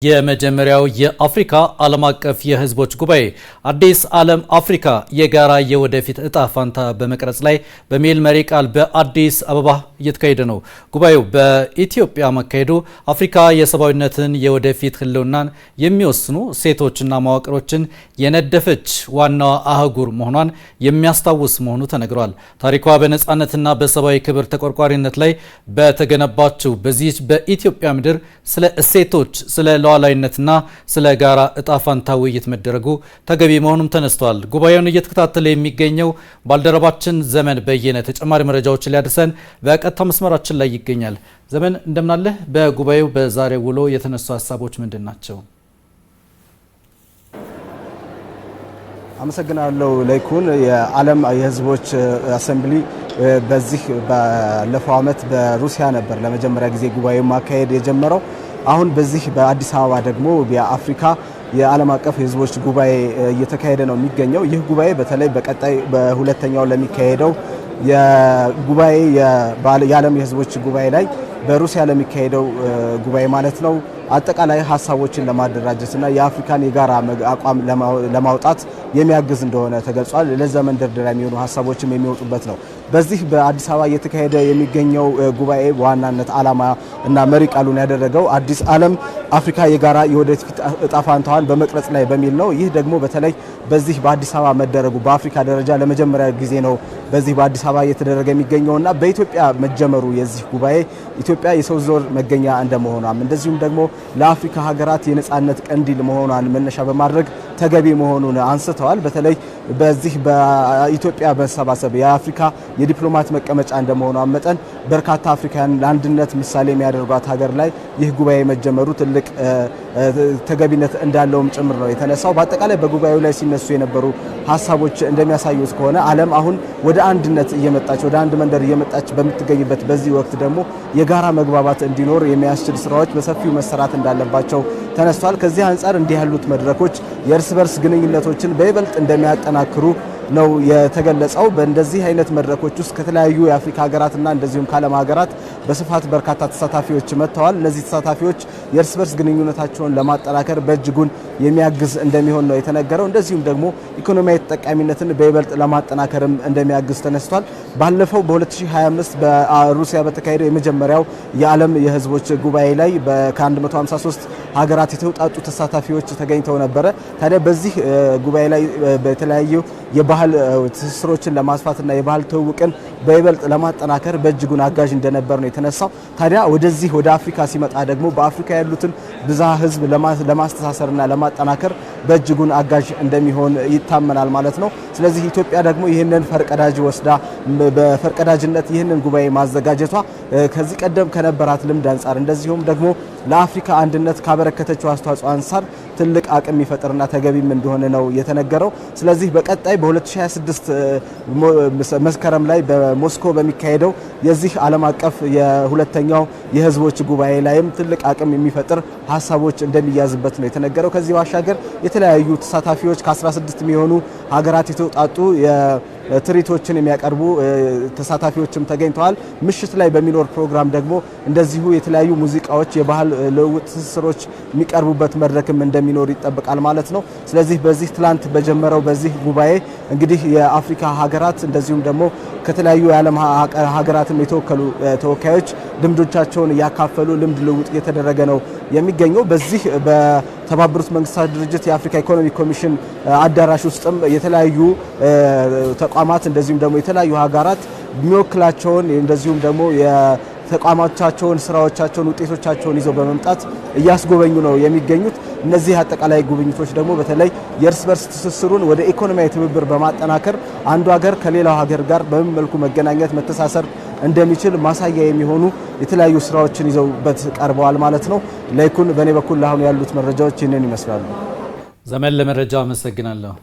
የመጀመሪያው የአፍሪካ ዓለም አቀፍ የህዝቦች ጉባኤ አዲስ ዓለም አፍሪካ የጋራ የወደፊት እጣ ፋንታ በመቅረጽ ላይ በሚል መሪ ቃል በአዲስ አበባ እየተካሄደ ነው። ጉባኤው በኢትዮጵያ መካሄዱ አፍሪካ የሰብአዊነትን የወደፊት ህልውናን የሚወስኑ እሴቶችና መዋቅሮችን የነደፈች ዋናዋ አህጉር መሆኗን የሚያስታውስ መሆኑ ተነግሯል። ታሪኳ በነጻነትና በሰብአዊ ክብር ተቆርቋሪነት ላይ በተገነባቸው በዚህ በኢትዮጵያ ምድር ስለ እሴቶች ስለ ሉዓላዊነትና ስለ ጋራ እጣ ፋንታ ውይይት መደረጉ ተገቢ መሆኑም ተነስቷል። ጉባኤውን እየተከታተለ የሚገኘው ባልደረባችን ዘመን በየነ ተጨማሪ መረጃዎችን ሊያደርሰን በቀጥታ መስመራችን ላይ ይገኛል። ዘመን እንደምናለህ። በጉባኤው በዛሬው ውሎ የተነሱ ሀሳቦች ምንድን ናቸው? አመሰግናለሁ ለይኩን። የዓለም የህዝቦች አሰምብሊ በዚህ ባለፈው ዓመት በሩሲያ ነበር ለመጀመሪያ ጊዜ ጉባኤው ማካሄድ የጀመረው። አሁን በዚህ በአዲስ አበባ ደግሞ የአፍሪካ የዓለም አቀፍ የህዝቦች ጉባኤ እየተካሄደ ነው የሚገኘው። ይህ ጉባኤ በተለይ በቀጣይ በሁለተኛው ለሚካሄደው የጉባኤ የዓለም የህዝቦች ጉባኤ ላይ በሩሲያ ለሚካሄደው ጉባኤ ማለት ነው አጠቃላይ ሀሳቦችን ለማደራጀትና የአፍሪካን የጋራ አቋም ለማውጣት የሚያግዝ እንደሆነ ተገልጿል። ለዛ መንደርደሪያ የሚሆኑ ሀሳቦችም የሚወጡበት ነው። በዚህ በአዲስ አበባ እየተካሄደ የሚገኘው ጉባኤ በዋናነት ዓላማ እና መሪ ቃሉን ያደረገው አዲስ ዓለም አፍሪካ የጋራ የወደፊት እጣ ፋንታዋን በመቅረጽ ላይ በሚል ነው። ይህ ደግሞ በተለይ በዚህ በአዲስ አበባ መደረጉ በአፍሪካ ደረጃ ለመጀመሪያ ጊዜ ነው በዚህ በአዲስ አበባ እየተደረገ የሚገኘውና በኢትዮጵያ መጀመሩ የዚህ ጉባኤ ኢትዮጵያ የሰው ዘር መገኛ እንደመሆኗም እንደዚሁም ደግሞ ለአፍሪካ ሀገራት የነጻነት ቀንዲል መሆኗን መነሻ በማድረግ ተገቢ መሆኑን አንስተዋል። በተለይ በዚህ በኢትዮጵያ መሰባሰብ የአፍሪካ የዲፕሎማት መቀመጫ እንደመሆኗ መጠን በርካታ አፍሪካውያን ለአንድነት ምሳሌ የሚያደርጓት ሀገር ላይ ይህ ጉባኤ መጀመሩ ትልቅ ተገቢነት እንዳለውም ጭምር ነው የተነሳው። በአጠቃላይ በጉባኤው ላይ ሲነሱ የነበሩ ሀሳቦች እንደሚያሳዩት ከሆነ ዓለም አሁን ወደ አንድነት እየመጣች ወደ አንድ መንደር እየመጣች በምትገኝበት በዚህ ወቅት ደግሞ የጋራ መግባባት እንዲኖር የሚያስችል ስራዎች በሰፊው መሰራት እንዳለባቸው ተነስቷል። ከዚህ አንጻር እንዲህ ያሉት መድረኮች የእርስ በርስ ግንኙነቶችን በይበልጥ እንደሚያጠናክሩ ነው የተገለጸው። በእንደዚህ አይነት መድረኮች ውስጥ ከተለያዩ የአፍሪካ ሀገራትና እንደዚሁም ከዓለም ሀገራት በስፋት በርካታ ተሳታፊዎች መጥተዋል። እነዚህ ተሳታፊዎች የእርስ በርስ ግንኙነታቸውን ለማጠናከር በእጅጉን የሚያግዝ እንደሚሆን ነው የተነገረው። እንደዚሁም ደግሞ ኢኮኖሚያዊ ተጠቃሚነትን በይበልጥ ለማጠናከርም እንደሚያግዝ ተነስቷል። ባለፈው በ2025 በሩሲያ በተካሄደው የመጀመሪያው የዓለም የህዝቦች ጉባኤ ላይ ከ153 ሀገራት የተውጣጡ ተሳታፊዎች ተገኝተው ነበረ። ታዲያ በዚህ ጉባኤ ላይ በተለያዩ የባህል ትስስሮችን ለማስፋትና የባህል ትውውቅን በይበልጥ ለማጠናከር በእጅጉን አጋዥ እንደነበር ነው የተነሳው። ታዲያ ወደዚህ ወደ አፍሪካ ሲመጣ ደግሞ በአፍሪካ ያሉትን ብዝሃ ህዝብ ለማስተሳሰርና ለማጠናከር በእጅጉን አጋዥ እንደሚሆን ይታመናል ማለት ነው። ስለዚህ ኢትዮጵያ ደግሞ ይህንን ፈርቀዳጅ ወስዳ በፈርቀዳጅነት ይህንን ጉባኤ ማዘጋጀቷ ከዚህ ቀደም ከነበራት ልምድ አንጻር እንደዚሁም ደግሞ ለአፍሪካ አንድነት ካበረከተችው አስተዋጽኦ አንጻር ትልቅ አቅም የሚፈጥርና ተገቢም እንደሆነ ነው የተነገረው። ስለዚህ በቀጣይ በ2026 መስከረም ላይ በሞስኮ በሚካሄደው የዚህ ዓለም አቀፍ የሁለተኛው የህዝቦች ጉባኤ ላይም ትልቅ አቅም የሚፈጥር ሀሳቦች እንደሚያዝበት ነው የተነገረው። ከዚህ ባሻገር የተለያዩ ተሳታፊዎች ከ16 የሚሆኑ ሀገራት የተውጣጡ ትርኢቶችን የሚያቀርቡ ተሳታፊዎችም ተገኝተዋል። ምሽት ላይ በሚኖር ፕሮግራም ደግሞ እንደዚሁ የተለያዩ ሙዚቃዎች፣ የባህል ልውውጥ ትስስሮች የሚቀርቡበት መድረክም እንደሚኖር ይጠበቃል ማለት ነው። ስለዚህ በዚህ ትላንት በጀመረው በዚህ ጉባኤ እንግዲህ የአፍሪካ ሀገራት እንደዚሁም ደግሞ ከተለያዩ የዓለም ሀገራትም የተወከሉ ተወካዮች ልምዶቻቸውን እያካፈሉ ልምድ ልውውጥ እየተደረገ ነው የሚገኘው። በዚህ በተባበሩት መንግስታት ድርጅት የአፍሪካ ኢኮኖሚ ኮሚሽን አዳራሽ ውስጥም የተለያዩ ተቋማት እንደዚሁም ደግሞ የተለያዩ ሀገራት የሚወክላቸውን እንደዚሁም ደግሞ የተቋማቻቸውን ስራዎቻቸውን ውጤቶቻቸውን ይዘው በመምጣት እያስጎበኙ ነው የሚገኙት። እነዚህ አጠቃላይ ጉብኝቶች ደግሞ በተለይ የእርስ በርስ ትስስሩን ወደ ኢኮኖሚያዊ ትብብር በማጠናከር አንዱ ሀገር ከሌላው ሀገር ጋር በምን መልኩ መገናኘት መተሳሰር እንደሚችል ማሳያ የሚሆኑ የተለያዩ ስራዎችን ይዘውበት ቀርበዋል ማለት ነው። ለይኩን በእኔ በኩል አሁን ያሉት መረጃዎች ይህንን ይመስላሉ። ዘመን ለመረጃ አመሰግናለሁ።